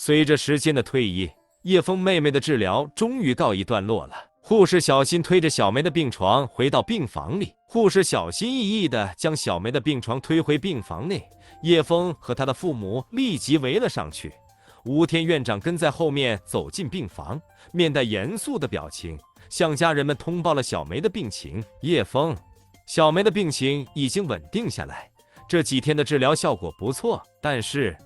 随着时间的推移，叶枫妹妹的治疗终于告一段落了。护士小心推着小梅的病床回到病房里，护士小心翼翼地将小梅的病床推回病房内。叶枫和他的父母立即围了上去。吴天院长跟在后面走进病房，面带严肃的表情，向家人们通报了小梅的病情。叶枫，小梅的病情已经稳定下来，这几天的治疗效果不错，但是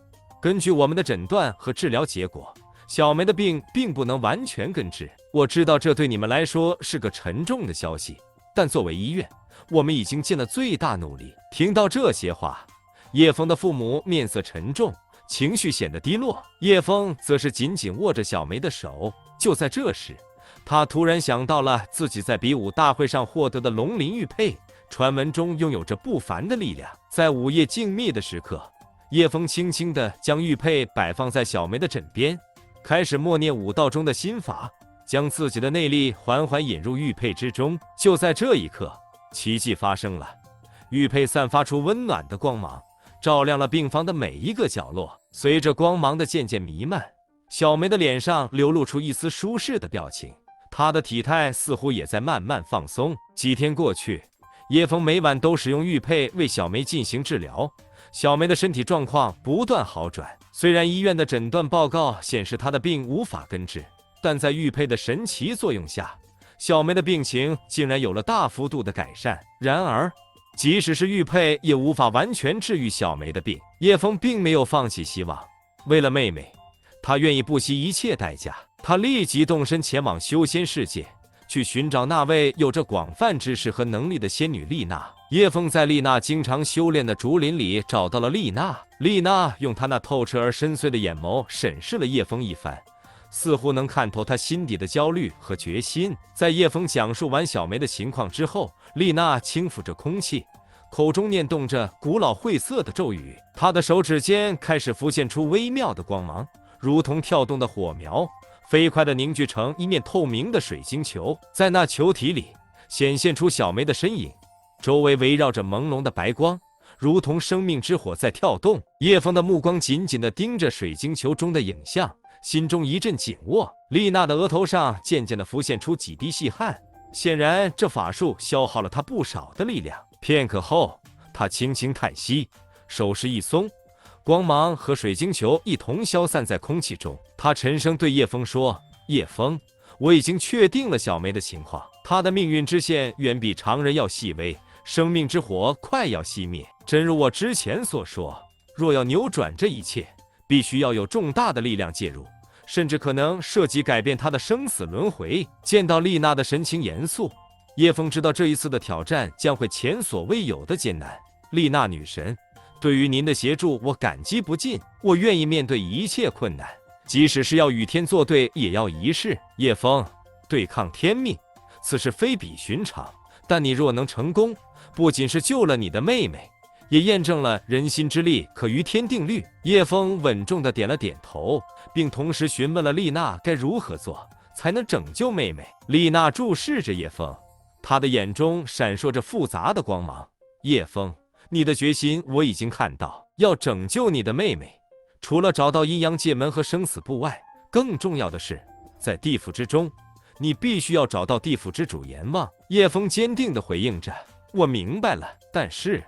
根据我们的诊断和治疗结果，小梅的病并不能完全根治。我知道这对你们来说是个沉重的消息，但作为医院，我们已经尽了最大努力。听到这些话，叶枫的父母面色沉重，情绪显得低落。叶枫则是紧紧握着小梅的手。就在这时，他突然想到了自己在比武大会上获得的龙鳞玉佩，传闻中拥有着不凡的力量。在午夜静谧的时刻，叶枫轻轻地将玉佩摆放在小梅的枕边，开始默念武道中的心法，将自己的内力缓缓引入玉佩之中。就在这一刻，奇迹发生了，玉佩散发出温暖的光芒，照亮了病房的每一个角落。随着光芒的渐渐弥漫，小梅的脸上流露出一丝舒适的表情，她的体态似乎也在慢慢放松。几天过去，叶枫每晚都使用玉佩为小梅进行治疗，小梅的身体状况不断好转。虽然医院的诊断报告显示她的病无法根治，但在玉佩的神奇作用下，小梅的病情竟然有了大幅度的改善。然而，即使是玉佩也无法完全治愈小梅的病。叶枫并没有放弃希望，为了妹妹，他愿意不惜一切代价。他立即动身前往修仙世界，去寻找那位有着广泛知识和能力的仙女丽娜。叶枫在丽娜经常修炼的竹林里找到了丽娜。丽娜用她那透彻而深邃的眼眸审视了叶枫一番，似乎能看透他心底的焦虑和决心。在叶枫讲述完小梅的情况之后，丽娜轻抚着空气，口中念动着古老晦涩的咒语，她的手指间开始浮现出微妙的光芒，如同跳动的火苗，飞快地凝聚成一面透明的水晶球。在那球体里显现出小梅的身影，周围围绕着朦胧的白光，如同生命之火在跳动。叶枫的目光紧紧地盯着水晶球中的影像，心中一阵紧握。丽娜的额头上渐渐地浮现出几滴细汗，显然这法术消耗了她不少的力量。片刻后，她轻轻叹息，手势一松，光芒和水晶球一同消散在空气中。她沉声对叶枫说：“叶枫，我已经确定了小梅的情况，她的命运之线远比常人要细微，生命之火快要熄灭。真如我之前所说，若要扭转这一切，必须要有重大的力量介入，甚至可能涉及改变她的生死轮回。”见到丽娜的神情严肃，叶枫知道这一次的挑战将会前所未有的艰难。丽娜女神，对于您的协助，我感激不尽。我愿意面对一切困难，即使是要与天作对，也要一试。叶枫，对抗天命，此事非比寻常。但你若能成功，不仅是救了你的妹妹，也验证了人心之力可与天定律。叶枫稳重地点了点头，并同时询问了丽娜该如何做才能拯救妹妹。丽娜注视着叶枫，她的眼中闪烁着复杂的光芒。叶枫，你的决心我已经看到，要拯救你的妹妹，除了找到阴阳界门和生死簿外，更重要的是，在地府之中，你必须要找到地府之主阎王。叶枫坚定地回应着：“我明白了，但是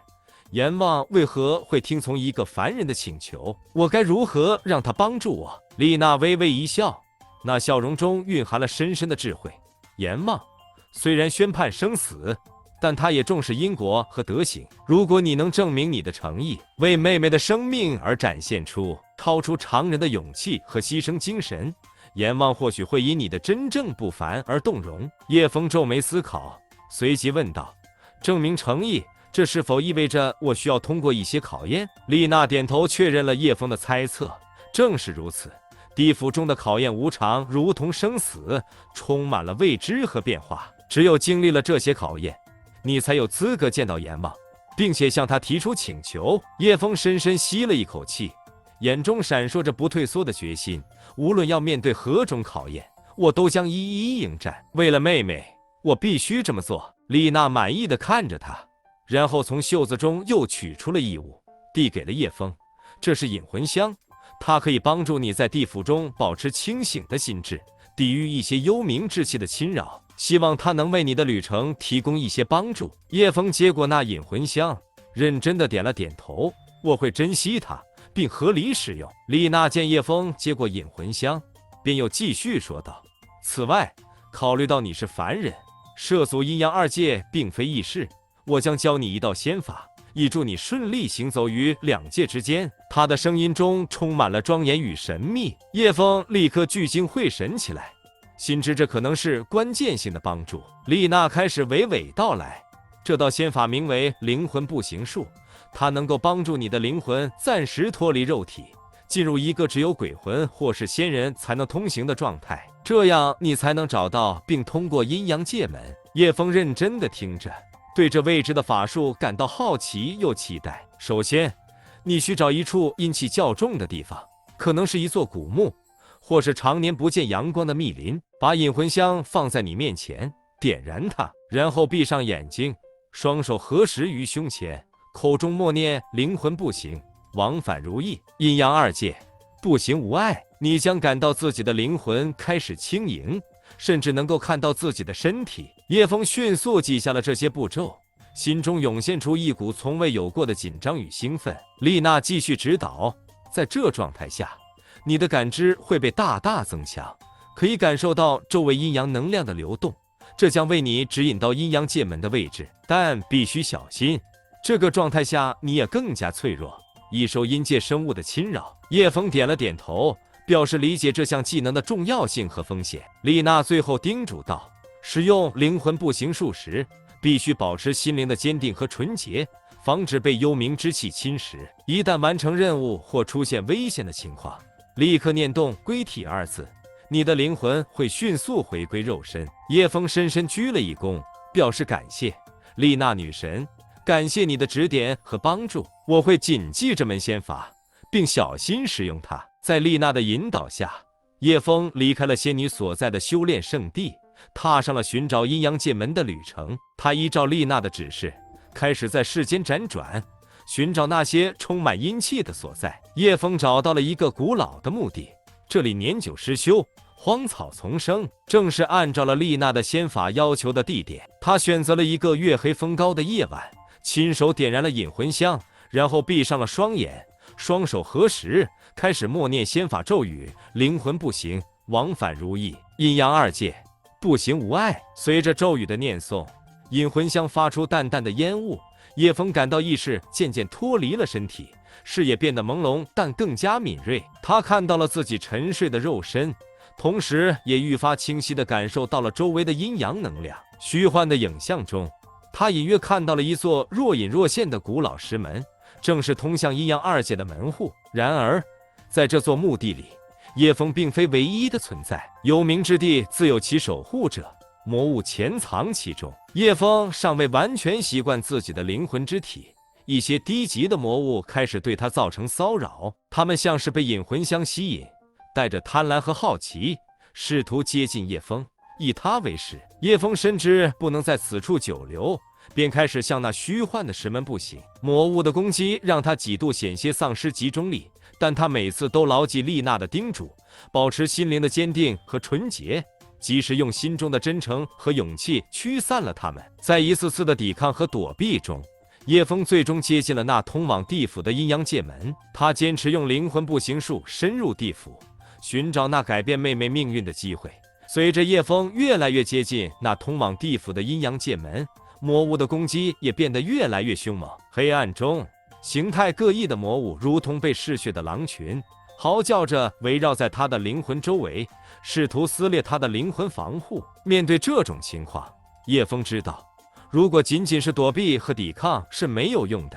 阎王为何会听从一个凡人的请求？我该如何让他帮助我？”丽娜微微一笑，那笑容中蕴含了深深的智慧。阎王虽然宣判生死，但他也重视因果和德行。如果你能证明你的诚意，为妹妹的生命而展现出超出常人的勇气和牺牲精神，阎王或许会因你的真正不凡而动容。叶枫皱眉思考，随即问道：“证明诚意，这是否意味着我需要通过一些考验？”丽娜点头确认了叶枫的猜测。正是如此，地府中的考验无常，如同生死，充满了未知和变化。只有经历了这些考验，你才有资格见到阎王，并且向他提出请求。叶枫深深吸了一口气，眼中闪烁着不退缩的决心。无论要面对何种考验，我都将一一应战。为了妹妹，我必须这么做。丽娜满意地看着他，然后从袖子中又取出了一物，递给了叶枫。这是引魂香，它可以帮助你在地府中保持清醒的心智，抵御一些幽冥之气的侵扰。希望它能为你的旅程提供一些帮助。叶枫接过那引魂香，认真的点了点头。我会珍惜它，并合理使用。丽娜见叶枫接过引魂香，便又继续说道：此外，考虑到你是凡人，涉足阴阳二界并非易事，我将教你一道仙法，以助你顺利行走于两界之间。他的声音中充满了庄严与神秘。叶枫立刻聚精会神起来，心知这可能是关键性的帮助。丽娜开始娓娓道来，这道仙法名为灵魂步行术，它能够帮助你的灵魂暂时脱离肉体，进入一个只有鬼魂或是仙人才能通行的状态，这样你才能找到并通过阴阳界门。叶枫认真地听着，对这未知的法术感到好奇又期待。首先，你需找一处阴气较重的地方，可能是一座古墓，或是常年不见阳光的密林。把引魂香放在你面前，点燃它，然后闭上眼睛，双手合十于胸前，口中默念灵魂步行，往返如意，阴阳二界步行无碍。你将感到自己的灵魂开始轻盈，甚至能够看到自己的身体。叶枫迅速记下了这些步骤，心中涌现出一股从未有过的紧张与兴奋。丽娜继续指导，在这状态下，你的感知会被大大增强，可以感受到周围阴阳能量的流动，这将为你指引到阴阳界门的位置。但必须小心，这个状态下你也更加脆弱，易受阴界生物的侵扰。叶枫点了点头，表示理解这项技能的重要性和风险。丽娜最后叮嘱道，使用灵魂步行术时，必须保持心灵的坚定和纯洁，防止被幽冥之气侵蚀。一旦完成任务或出现危险的情况，立刻念动归体二字，你的灵魂会迅速回归肉身。叶枫深深鞠了一躬，表示感谢。丽娜女神，感谢你的指点和帮助，我会谨记这门仙法，并小心使用它。在丽娜的引导下，叶枫离开了仙女所在的修炼圣地，踏上了寻找阴阳界门的旅程。他依照丽娜的指示，开始在世间辗转，寻找那些充满阴气的所在。叶枫找到了一个古老的墓地，这里年久失修，荒草丛生，正是按照了丽娜的仙法要求的地点。他选择了一个月黑风高的夜晚，亲手点燃了引魂香，然后闭上了双眼，双手合十，开始默念仙法咒语：灵魂步行，往返如意，阴阳二界步行无碍。随着咒语的念诵，引魂香发出淡淡的烟雾，叶枫感到意识渐渐脱离了身体，视野变得朦胧，但更加敏锐。他看到了自己沉睡的肉身，同时也愈发清晰地感受到了周围的阴阳能量。虚幻的影像中，他隐约看到了一座若隐若现的古老石门，正是通向阴阳二界的门户。然而，在这座墓地里，叶枫并非唯一的存在，幽冥之地自有其守护者，魔物潜藏其中。叶枫尚未完全习惯自己的灵魂之体，一些低级的魔物开始对他造成骚扰，他们像是被引魂香吸引，带着贪婪和好奇，试图接近叶枫。以他为食，叶枫深知不能在此处久留，便开始向那虚幻的石门步行。魔物的攻击让他几度险些丧失集中力，但他每次都牢记丽娜的叮嘱，保持心灵的坚定和纯洁，及时用心中的真诚和勇气驱散了他们。在一次次的抵抗和躲避中，叶枫最终接近了那通往地府的阴阳界门。他坚持用灵魂步行术深入地府，寻找那改变妹妹命运的机会。随着叶枫越来越接近那通往地府的阴阳界门，魔物的攻击也变得越来越凶猛。黑暗中，形态各异的魔物如同被嗜血的狼群，嚎叫着围绕在他的灵魂周围，试图撕裂他的灵魂防护。面对这种情况，叶枫知道，如果仅仅是躲避和抵抗是没有用的，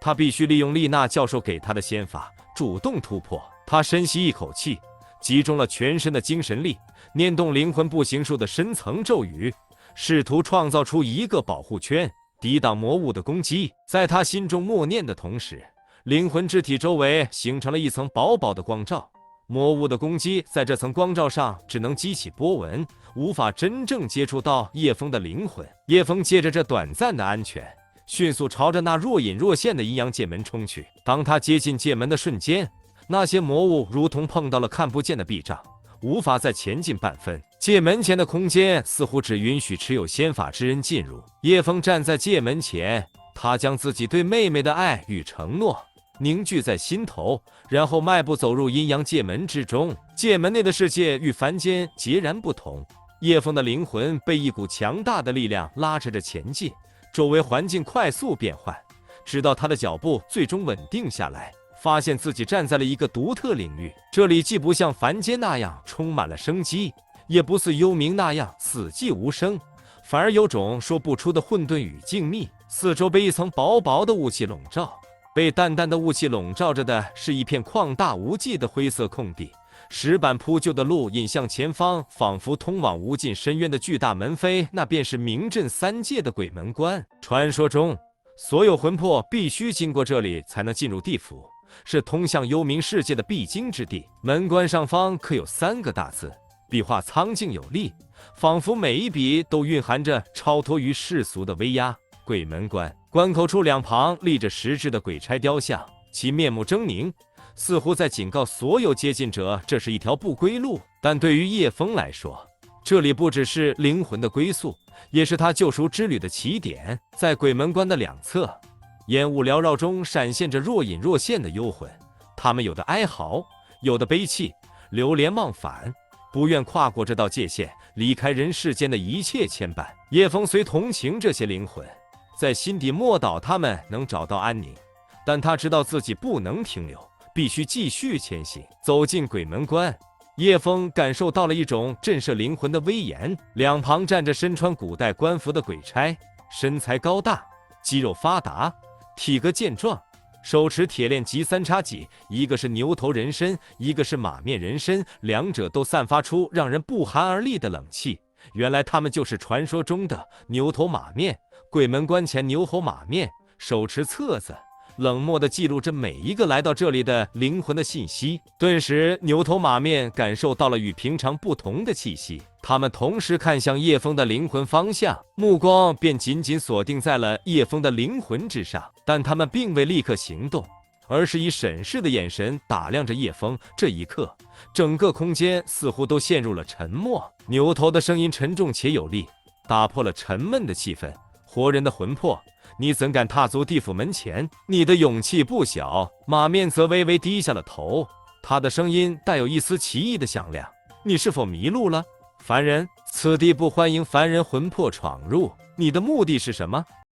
他必须利用丽娜教授给他的仙法，主动突破。他深吸一口气，集中了全身的精神力，念动灵魂步行术的深层咒语，试图创造出一个保护圈，抵挡魔物的攻击。在他心中默念的同时，灵魂之体周围形成了一层薄薄的光罩，魔物的攻击在这层光罩上只能激起波纹，无法真正接触到叶枫的灵魂。叶枫借着这短暂的安全，迅速朝着那若隐若现的阴阳界门冲去。当他接近界门的瞬间，那些魔物如同碰到了看不见的壁障，无法再前进半分。界门前的空间似乎只允许持有仙法之人进入。叶枫站在界门前，他将自己对妹妹的爱与承诺凝聚在心头，然后迈步走入阴阳界门之中。界门内的世界与凡间截然不同。叶枫的灵魂被一股强大的力量拉扯着前进，周围环境快速变换，直到他的脚步最终稳定下来，发现自己站在了一个独特领域。这里既不像凡间那样充满了生机，也不似幽冥那样死寂无声，反而有种说不出的混沌与静谧。四周被一层薄薄的雾气笼罩，被淡淡的雾气笼罩着的是一片旷大无际的灰色空地。石板铺就的路引向前方，仿佛通往无尽深渊的巨大门扉，那便是名震三界的鬼门关。传说中，所有魂魄必须经过这里才能进入地府，是通向幽冥世界的必经之地。门关上方刻有3个大字，笔画苍劲有力，仿佛每一笔都蕴含着超脱于世俗的威压。鬼门关关口处两旁立着实质的鬼差雕像，其面目狰狞，似乎在警告所有接近者，这是一条不归路。但对于叶枫来说，这里不只是灵魂的归宿，也是他救赎之旅的起点。在鬼门关的两侧，烟雾缭绕中闪现着若隐若现的幽魂，他们有的哀嚎，有的悲泣，流连忘返，不愿跨过这道界限，离开人世间的一切牵绊。叶枫虽同情这些灵魂，在心底默祷他们能找到安宁，但他知道自己不能停留，必须继续前行。走进鬼门关，叶枫感受到了一种震慑灵魂的威严。两旁站着身穿古代官服的鬼差，身材高大，肌肉发达，体格健壮，手持铁链及3叉戟，一个是牛头人身，一个是马面人身，两者都散发出让人不寒而栗的冷气。原来他们就是传说中的牛头马面。鬼门关前，牛头马面手持册子，冷漠地记录着每一个来到这里的灵魂的信息。顿时，牛头马面感受到了与平常不同的气息。他们同时看向叶枫的灵魂方向，目光便紧紧锁定在了叶枫的灵魂之上。但他们并未立刻行动，而是以审视的眼神打量着叶枫。这一刻，整个空间似乎都陷入了沉默。牛头的声音沉重且有力，打破了沉闷的气氛。活人的魂魄，你怎敢踏足地府门前？你的勇气不小。马面则微微低下了头，他的声音带有一丝奇异的响亮。你是否迷路了？凡人，此地不欢迎凡人魂魄闯入。你的目的是什么？